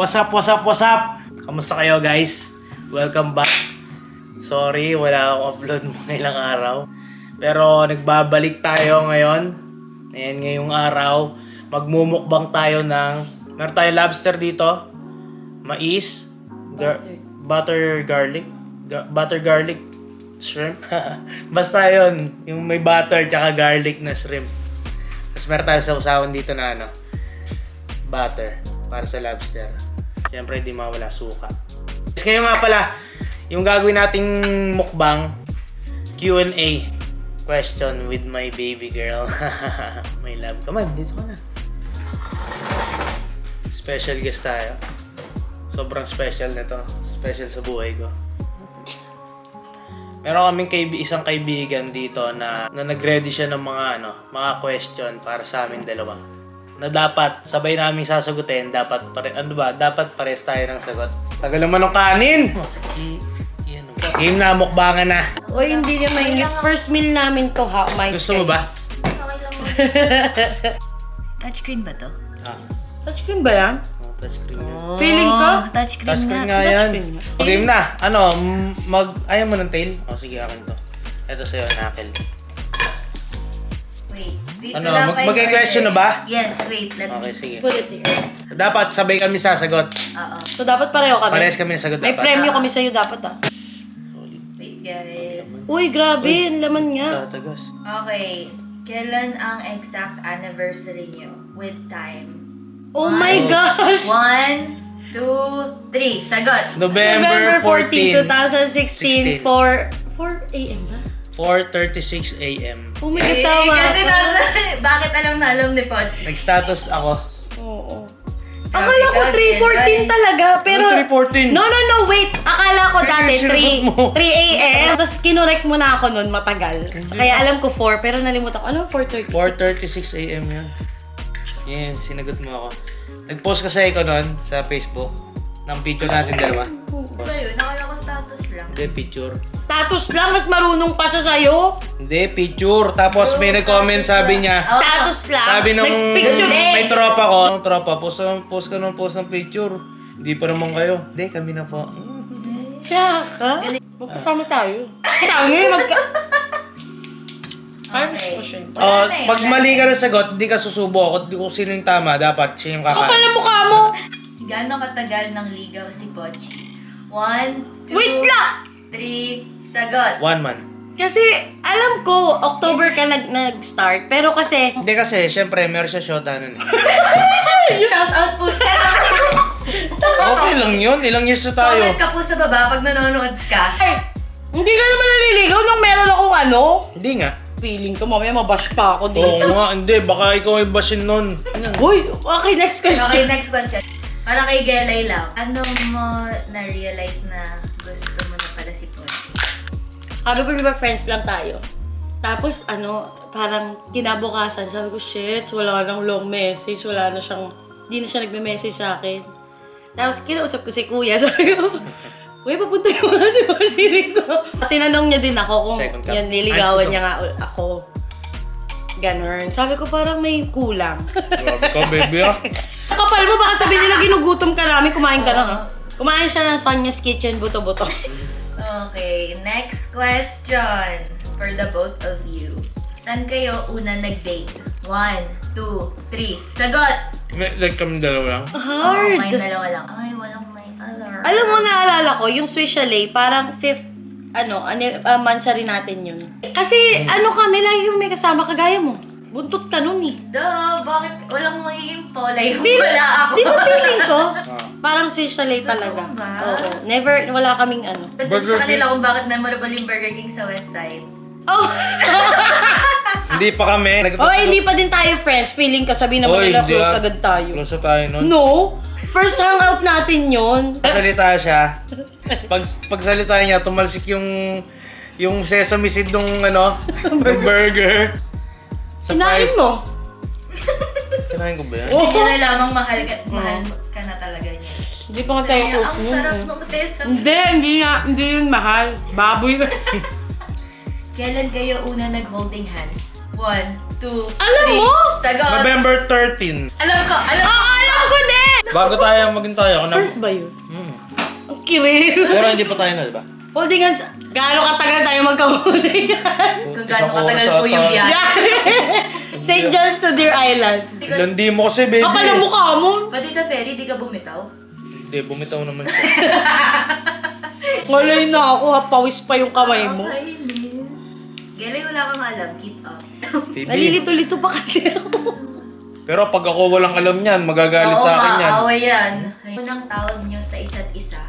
What's up? Kamusta kayo guys? Welcome back. Sorry, wala akong upload mga ilang araw. Pero nagbabalik tayo ngayon. Ayan, ngayong araw. Magmumukbang tayo ng... Meron tayong lobster dito. Mais. Butter garlic shrimp. Basta yun. Yung may butter tsaka garlic na shrimp. Tapos meron tayong sausawan dito na butter. Para sa lobster. Siyempre, di mawala suka. Ngayon nga pala, yung gagawin nating mukbang, Q&A. Question with my baby girl. My love. Come on, dito ka na. Special guest tayo. Sobrang special nito. Special sa buhay ko. Meron kaming isang kaibigan dito na nag-ready siya ng mga question para sa amin dalawa. Na dapat sabay namin sasagutin, dapat pares tayo ng sagot. Tagal naman ng kanin. Game na, mukbangan na. Oy, hindi niya mainit. First meal namin to, ha? Gusto mo ba? Okay lang mo. Touchscreen ba to? Touchscreen ba yan? Touchscreen yan. Feeling ko? Touchscreen nga yan. Game na. Ayaw mo ng tail? Sige, akin to. Ito sa'yo, knuckle. Wait. Mag-question na ba? Yes, wait. Let Okay, me... sige. Put it here. Dapat sabay kami sasagot. Oo. So, dapat pareho kami? Parehas kami nasagot. May dapat. premyo kami sa'yo dapat, ah. Wait, guys. Uy, grabe. Ang laman nga. Tatagos. Okay. Kailan ang exact anniversary niyo? With time. Oh my gosh! 1, 2, 3. Sagot! November 14, 2016, 4 a.m. ba? 4:36 a.m. Oh my God, tama Kasi ako. bakit alam na alam ni Poch? Nag-status ako. Oo. Akala ko 3:14 talaga, pero... Ano 3:14? No, wait. Akala ko dati Sinagot mo. 3 a.m. Tapos kinorek mo na ako nun, matagal. Kaya alam ko 4, pero nalimutan ko. Ano 4:36? 4:36 a.m. yan. Yan, sinagot mo ako. Nag-post kasi ako nun sa Facebook ng picture natin dalawa. Ba yun? Nakala ko status lang. Hindi, picture. Status lang, mas marunong pa siya sa'yo. Hindi, picture. Tapos may nag-comment, sabi niya. Status lang. Sabi nung Nag-picture may tropa ko. Ang tropa, post ng picture. Hindi pa naman kayo. Hindi, kami na po. Kaya ka? Magkasama tayo. Tangi, Okay. Pag mali ka na sagot, hindi ka susubo. Kung sino yung tama, dapat siya yung Kapal kakain. ang mukha mo. Gaano katagal ng ligaw si Pochi? 1, 2, Wait lang! 3, sagot! 1 month. Kasi, alam ko, October ka nag-start. Pero kasi, Hindi kasi, syempre, meron siya shota nun eh. Shout out po! Okay lang yun. Ilang years na tayo. Comment ka po sa baba pag nanonood ka. ay, hindi ka naman naliligaw nung meron akong Hindi nga. Feeling ko, mamaya mabash pa ako Oo dito. nga, hindi. Baka ikaw ay bashin nun. Uy, okay, next question. Okay, next question. Para kay Gelay lang. Ano mo na-realize na gusto mo na pala si Pochi? Sabi ko, di ba, friends lang tayo. Tapos, parang kinabukasan, sabi ko, shit, wala nang long message, hindi na siya nagme-message sa akin. Tapos, kinausap ko si Kuya, sabi ko, uy, papunta yung mga si Pochi dito. Tinanong niya din ako kung Second cup. yan, niligawan niya nga ako. Ganun. Sabi ko, parang may kulang. Grabe ka, baby ah. Kapal mo, baka sabihin nila ginugutom ka namin, kumain ka na ha? Kumain siya ng Sonia's Kitchen, buto-buto. Okay, next question for the both of you. Saan kayo una nag-date? 1, 2, 3, sagot! Like kami dalawa lang. Hard! May dalawa lang. Ay, walang may other. Alam mo, naalala ko, yung Swiss Chalet, parang fifth, mansari natin yun. Kasi, kami, lagi kami may kasama, kagaya mo. Buntot ka nun eh. Bakit walang magiging polay kung Di wala ako? Di ba feeling ko? Parang Swiss Chalet talaga. Totoo ba? Oo. Never, wala kaming Burger sa kanila kung bakit memorable yung Burger King sa West Side. Oh! Hindi pa kami. Oh, hindi pa din tayo friends. Feeling ka, sabihin naman nila close agad tayo. Close na tayo nun. No! First hangout natin yun. Salita siya. Pag salita niya, tumalsik yung sesame seed nung ng burger. Kinain mo. Kinain ko ba yan? Hindi nyo na lamang mahal ka na talaga niya. Hindi pa nga tayo Kaya ang sarap nung sesame. Hindi yun mahal. Baboy. Kailan kayo una nag-holding hands? 1, 2, Alam 3. mo? Sagot! November 13. Alam ko! Alam ko din! Bago tayo maging tayo. Ako First ba yun? Hmm. Ang kiril. Pero hindi pa tayo na, di ba? Holding hands. Gaano katagal tayo magka-holding hands? Kung gaano katagal po yung biyahe. St. John to Deer Island. Hindi mo kasi, baby. Kapal ang mukha mo. Pati sa ferry, di ka bumitaw? Hindi, bumitaw naman siya. Ngalay na ako ha. Pawis pa yung kamay mo. Okay, Gelay, wala kang alam. Keep up. Baby. Nalilito-lito pa kasi ako. Pero pag ako walang alam yan, magagalit Oo, sa akin yan. maaaway yan. Unang tawag nyo sa isa't isa.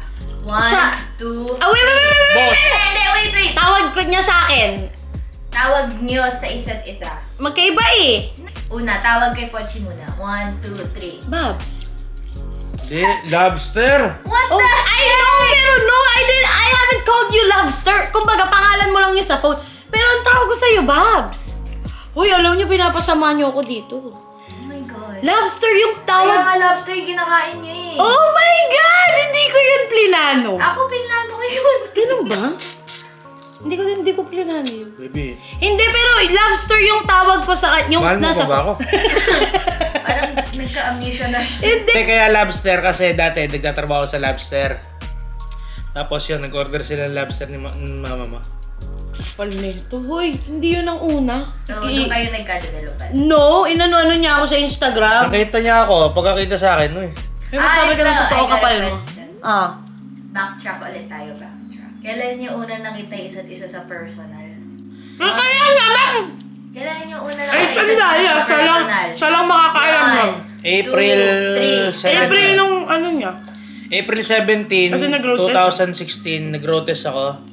1, Siya. 2... Ah, wait. Boss! Hindi, wait. Tawag ko niya sa akin. Tawag nyo sa isa't isa. Magkaiba eh. Una, tawag kay Pochi muna. 1, 2, 3. Babs. Hindi, lobster! What Oh, the? I know, pero no, I haven't called you lobster. Kumbaga, pangalan mo lang yun sa phone. Pero ang tawag ko sa'yo, Babs. Hoy, alam niyo, pinapasama niyo ako dito. Oh my God. Lobster yung Kaya tawag. nga lobster yung kinakain niya eh. Oh my God! Hindi ko yun plinano. Ako pinlano ko yun. Ganun ba? Hindi ko plinano yun. Baby, Hindi, pero lobster yung tawag ko sa yung mahal mo nasa pa ba ako? Parang nagka-amnesia na siya. Hindi. Hindi, kaya lobster kasi dati nagtatrabaho sa lobster. Tapos yun, nag-order sila ng lobster ni mama mo. Palmeto, hoy. Hindi yun ang una. So, doon kayo nagka-developan. No, inano-ano niya ako sa Instagram. Nakita niya ako, pagkakita sa akin, uy. Pero sabi ka ng totoo kapal mo. Ah. Backtrack ulit tayo, backtrack. Kailan niyo una nakita yung isa't isa sa personal? Kaya naman! Kailan niyo una Ay, nakita yung isa't isa sa personal? Siya lang makakaalam nun. 1, April 2, 3. April nung ano niya. April 17, Kasi nag-road test. 2016, nag-road test ako.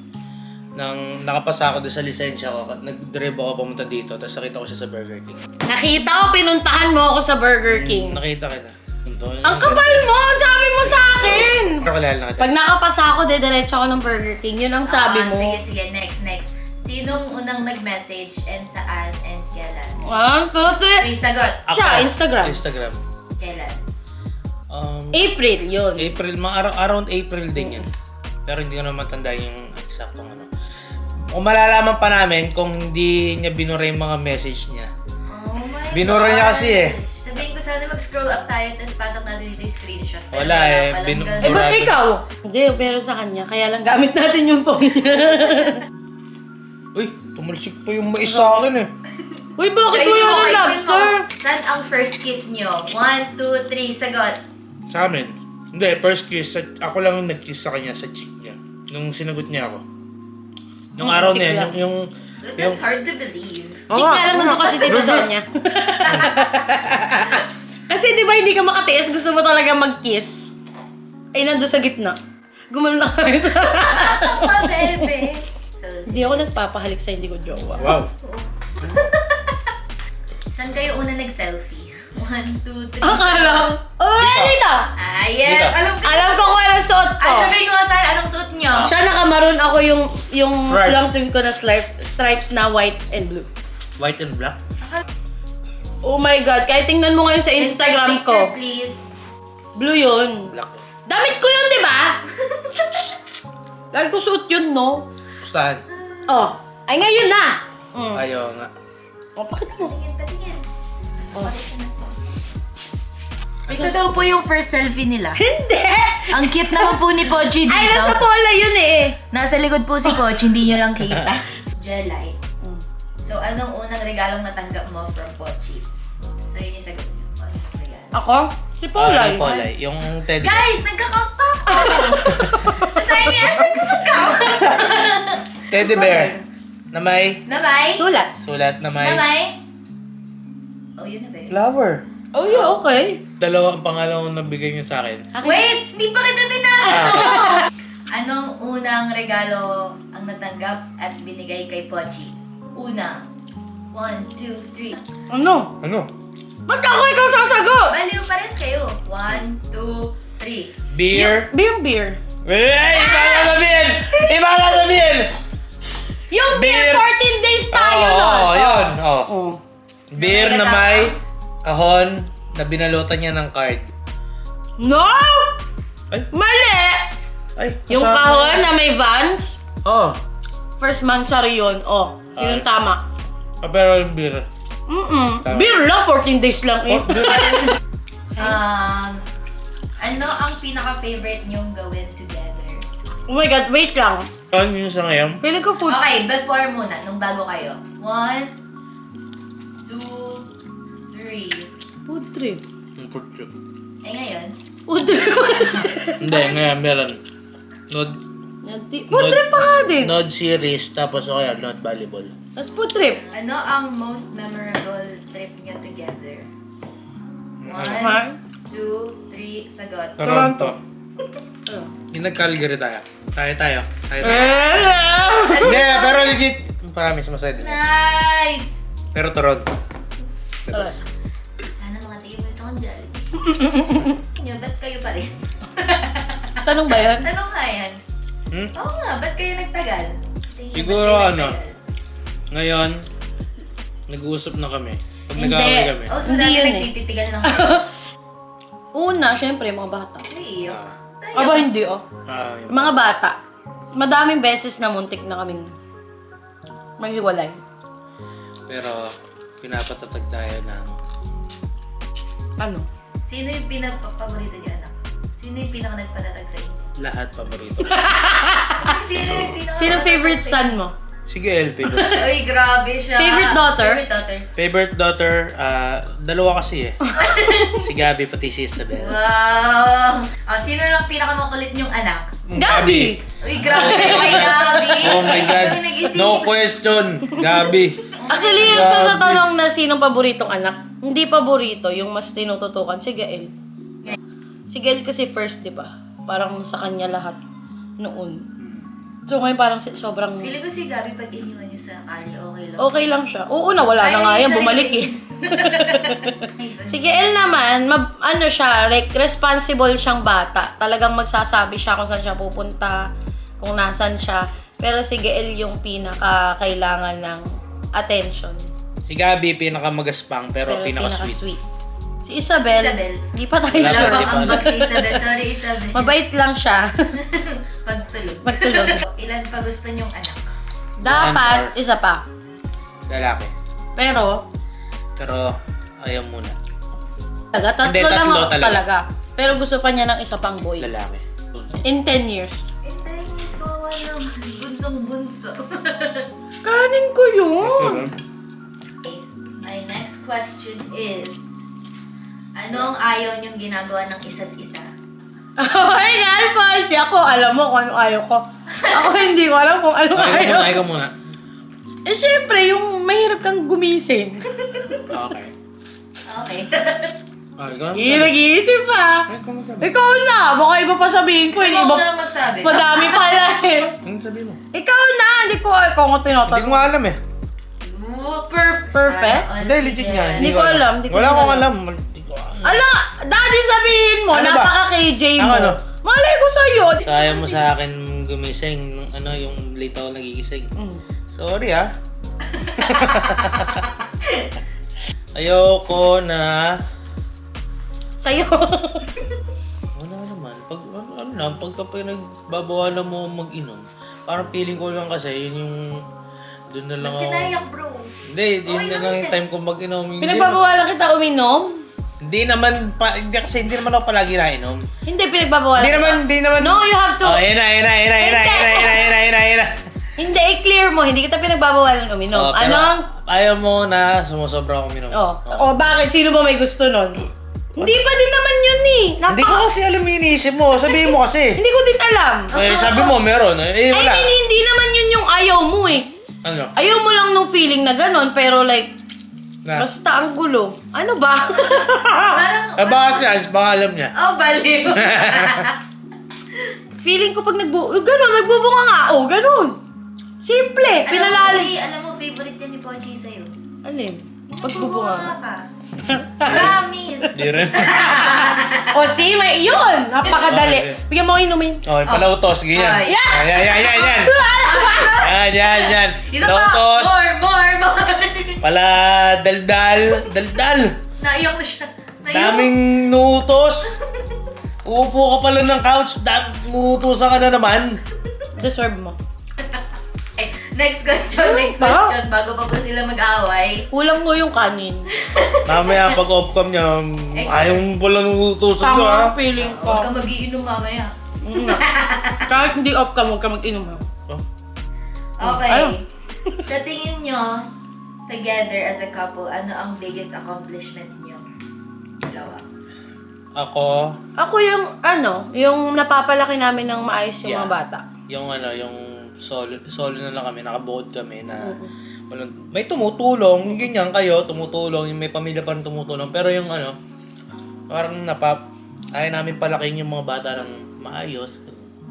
Nang nakapasa ako doon sa lisensya ko, nag-drive ako pumunta dito, tapos nakita ko siya sa Burger King. Nakita ko, pinuntahan mo ako sa Burger King. Nakita kita. Ang kapal mo! Sabi mo sa akin! Pero kilala na kita. Pag nakapasa ako, diretso ako ng Burger King. Yun ang sabi mo. Sige, next. Sinong unang nag-message and saan and kailan? 1, 2, 3. 3, sagot. Siya, Instagram. Instagram. Kailan? April, yun. April, around April din yan. Pero hindi ko na matanda yung eksaktong ano. Kung malalaman pa namin kung hindi niya binura yung mga message niya. Oh my Binura niya kasi eh. Sabihin ko sana mag-scroll up tayo tapos pasok natin dito yung screenshot. Pero Wala eh, palang binu- ganun. Eh, ba't Burado. ikaw? Hindi, pero sa kanya. Kaya lang gamit natin yung phone niya. Uy, tumalsik pa yung mais sa akin eh. Uy, bakit Kainin wala mo, ng kainin lobster? mo. Saan ang first kiss nyo? 1, 2, 3, sagot. Sa amin. Hindi, first kiss, ako lang yung nag-kiss sa kanya sa cheek niya. Nung sinagot niya ako. Nung araw na cheek yun, lang. yung That's hard to believe. Chick na lang nandun kasi dito Sonia. Kasi di ba hindi ka makatiis, gusto mo talaga mag-kiss. Ay, nandun sa gitna. Gumano na kami. Apa, bebe. So, Hindi ako nagpapahalik sa hindi ko jowa. wow. saan kayo una nag-selfie? 1, 2, 3. Akala ko. Oh, dito! Ah, yes! Dito. Alam ko kung anong suot ko. Sabihin ko nga saan, anong suot nyo? Siya nakamaroon, ako yung Stripe. long sleeve ko na stripes na white and blue. White and black? Oh my God, kahit tingnan mo ngayon sa Instagram Insert ko. picture, please. Blue yun. Black. Damit ko yun, di ba? Lagi ko suot yun, no? Gustahan? Oh, ay ngayon na! Ayaw nga. Oh, bakit mo? Patingin. Oh. Ito daw po yung first selfie nila. Hindi! Ang cute naman po ni Pochi dito. Ay, nasa pola yun eh. Nasa likod po si Pochi, hindi nyo lang kita. Jelly. So, anong unang regalong natanggap mo from Pochi? So, yun yung sagot nyo. Anong regalo? Ako? Si Polay. Polay. Yung teddy. Guys, nagkakampa ko! Nasayang yan, nagkakampa. Teddy bear. Na may Namay? Sulat. sulat na may Namay? Oh, yun na ba yun? flower. Oh, yeah, okay. Dalawa ang pangalan na nabigay niyo sa akin. Wait! Hindi pa kita tinanong! Anong unang regalo ang natanggap at binigay kay Pochi? Una. 1, 2, 3. Ano? Ano? Ba't ako ikaw sasagot? Baliw pares kayo. 1, 2, 3. Beer. Beer. Hey! Iba na sabihin! Iba na sabihin! Yung beer, Beer. 14 days tayo Oo, nun. yun. Oh. Oh. Beer na may kahon na binalutan niya ng card. No! Ay. Mali! Ay, Yung kasama. kahon na may Vans, Oh. first monthsary yun. Oh, yun yung tama. Pero yung beer. Beer lang, 14 days lang eh. Um, Ano ang pinaka-favorite niyong gawin together? Oh my God, wait lang. Ano yung sa ngayon? Feeling ko food. Okay, before muna, nung bago kayo. 1, 2, 3. Food trip. Eh ngayon? Food trip. Hindi, ngayon meron. Node Food trip pa nga din. Node series, tapos okay, Node volleyball. Tapos food trip. Ano ang most memorable trip niyo together? 1, Ha? 2, 3, sagot. Toronto. Ano? Yung nag-Calgary tayo. Tayo. Eh, Hindi, pero legit. Promise, masaya din. Nice! Pero Toronto. Sana mga table ito kong dyan. Nyo, ba't kayo pa rin? Tanong ba yan? Tanong nga yan. Oo nga, ba't kayo nagtagal? Tingin, Siguro ba't kayo ano, nagtagal? ngayon, nag-uusap na kami. Pag Hindi. nag-away kami. Oh, so Hindi dati yun eh. nagtititigal lang kayo. Una, syempre, mga bata. Ay, Aba, hindi oh. Yung Mga bata. Madaming beses na muntik na kaming maghiwalay. Pero, pinapatatag tayo ng Ano? Sino yung pinaka-paborito niyo, anak? Sino yung pinaka-nagpatatag sa inyo? lahat paborito. Sino yung pinaka- Sino favorite son mo? Sige, LP. Uy, grabe siya. Favorite daughter? Favorite daughter. Favorite daughter, dalawa kasi eh. Si Gabi pati si Isabel. Wow! Sino lang pinaka-makulit niyong anak? Gabi! Uy, grabe kay Gabi! Oh my God. Kami nag-isip. No question. Gabi. Actually, yung sa tanong na sinong paboritong anak, hindi paborito, yung mas tinututukan, si Gael. Si Gael kasi first, di ba? Parang sa kanya lahat noon. So ngayon parang sobrang Feeling ko si Gabi pag iniwan niyo sa kali, okay lang. okay lang siya. Oo na, wala na nga yan, bumalik eh. Si Gael naman, ano siya, like, responsible siyang bata. Talagang magsasabi siya kung saan siya pupunta, kung nasan siya. Pero si Gael yung pinaka-kailangan ng attention. Si Gabi, pinakamagaspang pero pinaka-sweet. pinaka-sweet. Si Isabel, Isabel. di pa tayo Wala pa, sure. di pa. Ambag si Isabel. Sorry, Isabel. Mabait lang siya. Pagtulog. Magtulog. Ilan pa gusto niyong anak? Dapat, isa pa. Lalaki. Pero, Pero, ayaw muna. tatlo Hindi, lang tatlo ako talaga. talaga. Pero gusto pa niya ng isa pang boy. Lalaki. In 10 years. Hintayin niyo, kawawa naman. Bunsong-bunso. Kanin ko yun. Okay. My next question is, anong ayaw niyong ginagawa ng isa't isa? Ay, yan pa. Hindi ako, alam mo kung ano ayaw ko. Ako hindi ko alam kung ano ayaw. Ayaw muna. Eh, syempre, yung mahirap kang gumising. Okay. Okay. Ikaw? Nag-iisip pa. Ikaw na. Baka iba pa sabihin ko. Gusto Hindi mo iba. ko na lang magsabi? Madami pala eh. Anong sabi mo? Ikaw na. Hindi ko nga Hindi ko tinatanong. nga alam eh. Ooh, perfect. Perfect? Sana all Hindi, legit sige. nga. Hindi ko alam. Wala akong alam. Hindi ko alam. Ala, daddy sabihin mo. Ano ba? Napaka-KJ mo. Ang ano? Malay ko sa'yo. Sayang mo sa akin gumising nung yung late ako nagigising. Mm. Sorry ah. Ayoko na. Sa'yo. Wala naman. Pag ano lang, pagka pinagbabawalan mo mag-inom, parang feeling ko lang kasi yun yung doon na lang ako. Tinayak, bro. Hindi, yun na lang yung time ko mag-inom. Pinagbabawalan kita uminom? Hindi naman, kasi hindi naman ako palagi nainom. Hindi, pinagbabawalan Hindi naman. No, you have to. Oh, ayun na. Hindi, i-clear mo. Hindi kita pinagbabawalan uminom. Oh, pero Anong? ayaw mo na sumusobra akong minom. Oh, bakit? Sino ba may gusto nun? Hindi pa din naman yun eh. Hindi ko kasi alam yung iniisip mo. Sabihin mo kasi. Hindi ko din alam. Eh, sabi mo, meron. Eh, I wala. mean, hindi naman yun yung ayaw mo eh. Ano? Ayaw mo lang nung feeling na ganon, pero like, Na? basta ang gulo. Ano ba? Parang, Baka kasi, baka alam niya. oh, baliw. Feeling ko pag ganon, nagbubunga nga. Oh, ganon. Simple, pinalalim. Alam mo, favorite yan ni Pochi sa'yo. Alin? Pagbubunga. ka. Promise. Di rin. O, see, may yun. Napakadali. Okay. Bigyan mo ko inumin. Okay, palautos. Ganyan. Ay. Yan. Yan. Isa pa. Palautos. More. Pala daldal. Naiyak ko siya. Daming nutos. Uupo ka pala ng couch. Nutusan ka na naman. Deserve mo. Next question. Bago pa po sila mag-away. Kulang mo yung kanin. Mamaya pag off-cam niya, ayaw mo pala nutusan ko Sama ha. feeling ko. Huwag ka mag-iinom mamaya. Kahit hindi off ka, huwag ka mag-inom ha. Okay. Ayun. Sa tingin nyo, together as a couple, ano ang biggest accomplishment nyo? Dalawa. Ako yung napapalaki namin ng maayos yung Yeah. mga bata. Yung solo na lang kami, nakabukod kami na may tumutulong, ganyan kayo, tumutulong, may pamilya pa rin tumutulong, pero yung parang ayaw namin palaking yung mga bata ng maayos.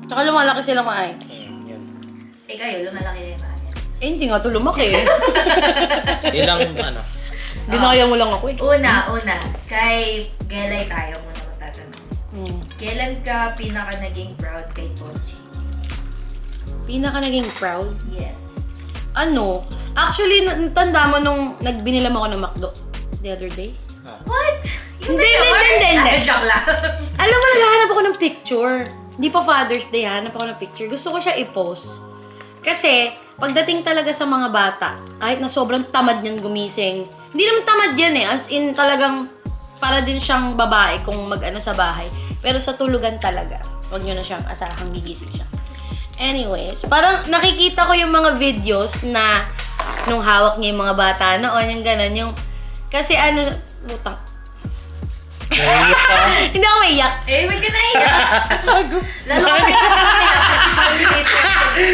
Tsaka lumalaki sila maayos. Yan. Kayo, lumalaki na yung maayos. Hindi nga to lumaki eh. Ilang Dinaya mo lang ako eh. Una, kay Gelay tayo muna magtatanong. Kailan ka pinaka naging proud kay Pochi? Pinaka naging proud? Yes. Actually, tanda mo nung nagbinilam ako ng McDo the other day? What? Hindi. Joke lang. Alam mo, naghahanap ako ng picture. Hindi pa Father's Day, hanap ako ng picture. Gusto ko siya i-post. Kasi, pagdating talaga sa mga bata, kahit na sobrang tamad niyan gumising, hindi naman tamad yan eh. As in, talagang para din siyang babae kung mag-ano sa bahay. Pero sa tulugan talaga, huwag nyo na siyang asahang gigising siya. Anyways, parang nakikita ko yung mga videos na nung hawak niya yung mga bata noon, yung gano'n, yung... Kasi lutang. Hindi ako maiyak. Wait ka na iyak. Lalo ka iyak.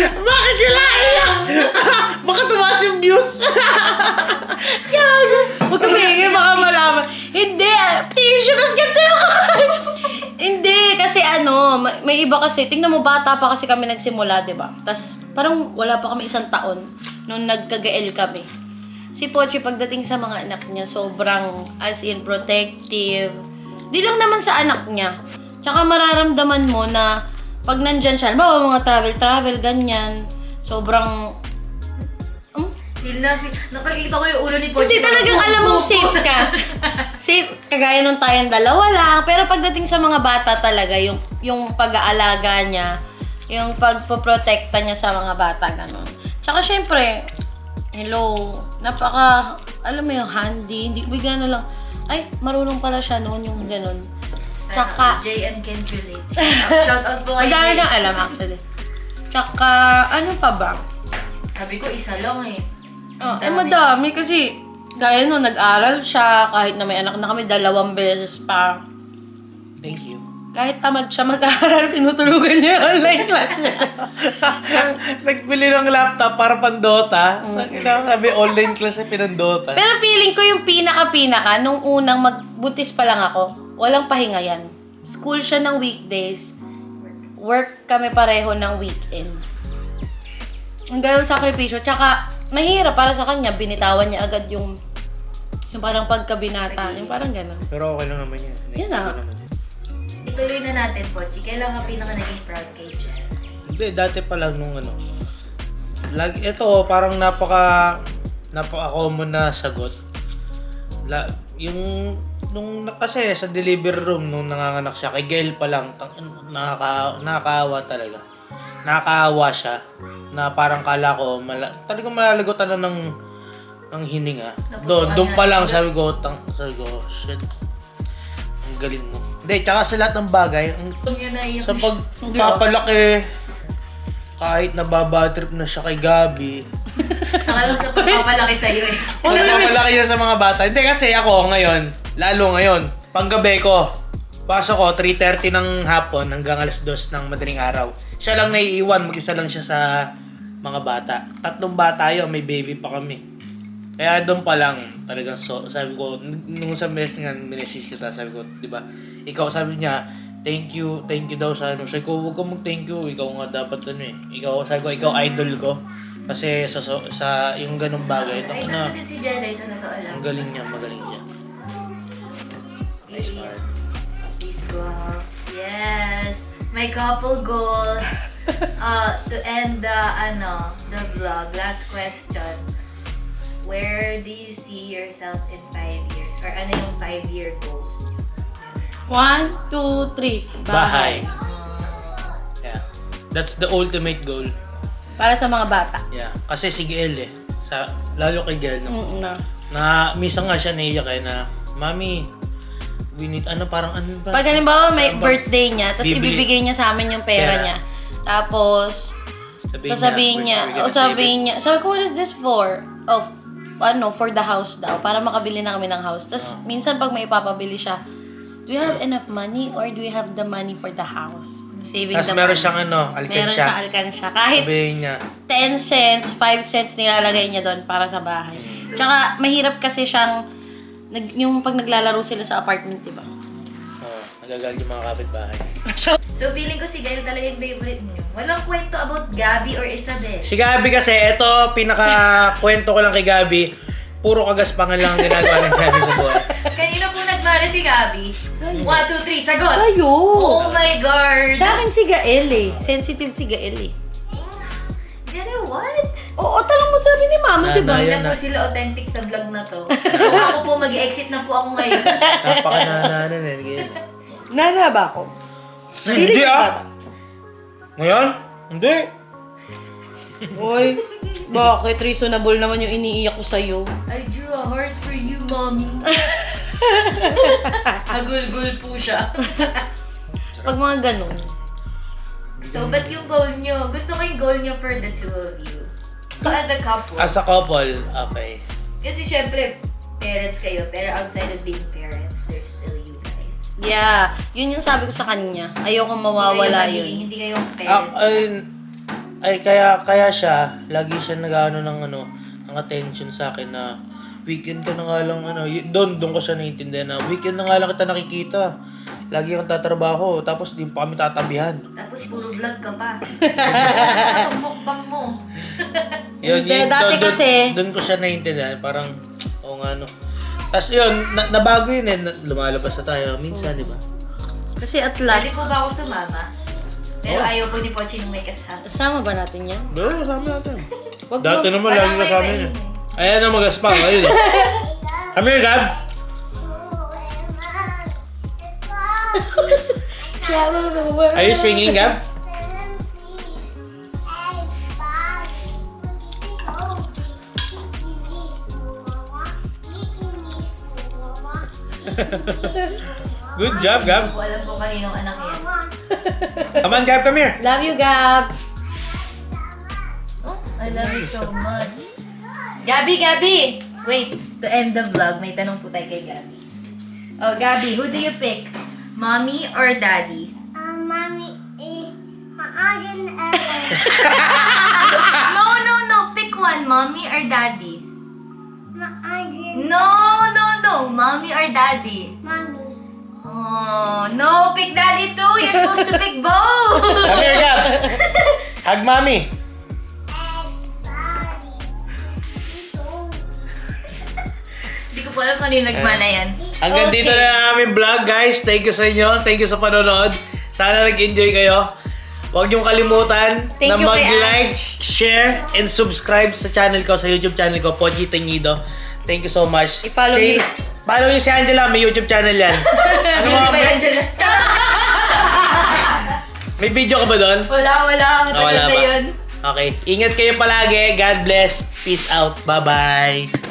Bakit nila iyak? Baka tumaas yung views. Huwag ka maingay, baka malaman. Hindi, tissue, tas ganito yung Hindi, kasi may iba kasi, tingnan mo, bata pa kasi kami nagsimula, di ba? Tas parang wala pa kami 1 taon nung nagkagael kami. Si Pochi, pagdating sa mga anak niya, sobrang as in protective. Di lang naman sa anak niya. Tsaka mararamdaman mo na pag nandyan siya, mga travel, ganyan, sobrang Nakakita ko yung ulo ni Pochi. hindi talagang alam mong safe ka. Safe, kagaya nung tayong dalawa lang. Pero pagdating sa mga bata talaga, yung pag-aalaga niya, yung pagpoprotekta niya sa mga bata, gano'n. Tsaka syempre, hello, alam mo yung handy, hindi bigla na lang, ay, marunong pala siya noon yung gano'n. Tsaka, JM can relate. Shout out po kay madami JM. siyang alam actually. Tsaka, ano pa ba? Sabi ko, isa lang eh. Madami kasi, gaya no, nag-aral siya, kahit na may anak na kami, 2 beses pa. Thank you. Kahit tamad siya mag-aaral, tinutulugan niya yung online class niya. Nagbili ng laptop para pang-Dota. Sabi, online class ay pinang-Dota. Pero feeling ko yung pinaka-pinaka, nung unang magbuntis pa lang ako, walang pahinga yan. School siya ng weekdays, work kami pareho ng weekend. Ang ganun sakripisyo. Tsaka, mahirap para sa kanya, binitawan niya agad yung parang pagkabinata, yung parang gano'n. Pero okay lang naman yan. Yan na. Okay naman yan. Ituloy na natin, Pochi. Kailan ka pinaka naging proud kay Jen? Hindi, dati pa lang nung ito, parang napaka-common na sagot. Kasi sa delivery room, nung nanganganak siya, kay Gail pa lang, nakakaawa talaga. Nakakaawa siya, na parang kala ko, talagang malalagotan na ng hininga. Doon pa lang, sabi ko, shit, ang galing mo. Hindi, tsaka sa lahat ng bagay, sa pagpapalaki, kahit nababatrip na siya kay Gabi, Nakalang sa pagpapalaki sa'yo eh. pagpapalaki niya sa mga bata. Hindi, kasi ako ngayon, lalo ngayon, panggabi ko, pasok ko, 3:30 ng hapon hanggang 2:00 ng madaling araw. Siya lang naiiwan, mag-isa lang siya sa mga bata. 3 bata yun, may baby pa kami. Kaya doon pa lang, talagang sabi ko, nung sa mess nga, minesis kita, sabi ko, di ba, ikaw sabi niya, thank you daw sa Sabi ko, huwag ka mag-thank you, ikaw nga dapat Ikaw, sabi ko, ikaw idol ko. Kasi sa yung ganung bagay, Ay, nakapatid si Jelay sa totoo lang. magaling niya. Nice part. Please go. Yes. My couple goals. To end the vlog. Last question. Where do you see yourself in 5 years? Or ano yung 5-year goals? 1, 2, 3. Bahay. Yeah. That's the ultimate goal. Para sa mga bata. Yeah. Kasi si Gael lalo kay Gael, no? Na. Minsan nga siya naiyak na, Mami, we need, parang ano ba? Pag halimbawa may Saan ba? birthday niya, tapos Bibili. ibibigay niya sa amin yung pera Pera. niya. Tapos, sasabihin niya, sabi ko, what is this for? Oh, for the house daw, para makabili na kami ng house. Tapos, minsan pag may ipapabili siya, do we have enough money or do we have the money for the house? Saving Tapos the meron money. siyang Meron alkansya. siyang alkansya. Kahit Sabihin niya, 10 cents, 5 cents nilalagay niya doon para sa bahay. Tsaka, mahirap kasi siyang, yung pag naglalaro sila sa apartment, diba? nagagalit yung mga kapitbahay. So, feeling ko si Gael talaga yung favorite niyo. Walang kwento about Gabby or Isabel. Si Gabi kasi, ito, pinaka-kwento ko lang kay Gabi, puro kagaspangan lang ang ginagawa ng Gabi sa buhay. Kanina po nagmana si Gabby. 1, 2, 3, sagot! Ayo! Oh my God! Sa akin si Gael eh. Sensitive si Gael eh. Gano'n, what? Oo, tanong mo sabi ni Mama, Na- di ba? na- Hindi Ayan na po sila authentic sa vlog na to. Kung ako po, mag-exit na po ako ngayon. Napaka-nanaanan eh. Nana ba ako? Hindi Ngayon? Hindi. Oy, bakit? Reasonable naman yung iniiyak ko sa'yo. I drew a heart for you, mommy. Nagulgul po siya. Pag mga ganun. So, ba't yung goal nyo? Gusto ko yung goal nyo for the two of you. As a couple. As a couple, okay. Kasi syempre, parents kayo, pero outside of being parents, there's still you guys. Yeah, yun yung sabi ko sa kanya. Ayokong mawawala yun. Hindi kayong parents. Kaya siya, lagi siya nag-ano ng attention sa akin na weekend ka na nga lang, doon ko siya naiintindihan na weekend na nga lang kita nakikita. Lagi kang tatrabaho, tapos di pa kami tatabihan. Tapos puro vlog ka pa. Ang mukbang mo. Hindi, dati kasi- Doon ko siya naiintindihan, parang, Tapos yun, nabago yun eh, lumalabas na tayo minsan, di ba? Kasi at Pwede last, po ba ako sumama? Pero ayaw po ni Pochi nung may kasama. sama ba natin yan? Pero kasama natin. Wag Dati mo. naman, lagi Walang may kasama kainin. yun. Ayan ang magaspang, ayun. Come here, Gab. Are you singing, Gab? Good job, Hindi Gab. ko alam kung kaninong anak yan. Come on, Gab, come here. Love you, Gab. Oh, I love you so much. Gabi! Wait, to end the vlog, may tanong po tayo kay Gabi. Oh, Gabi, who do you pick? Mommy or daddy? Mommy is maayon No. Pick one. Mommy or daddy? maayon No. Mommy or daddy? mommy. Oh, no. Pick daddy too. You're supposed to pick both. Come here, Gab. Hug mommy. Everybody. Hindi ko po alam kung ano yung nagmana yan. Hanggang dito na ang aming vlog, guys. Thank you sa inyo. Thank you sa panonood. Sana nag-enjoy kayo. Huwag niyong kalimutan Thank na you kay mag-like, share, and subscribe sa channel ko, sa YouTube channel ko, Pochi Teñido. Thank you so much. I-follow niyo. Follow niyo si Angela. May YouTube channel yan. Ano Hindi mga ba yan dyan? May video ka ba doon? Wala. Matagal Wala na ba? yun. Okay. Ingat kayo palagi. God bless. Peace out. Bye-bye.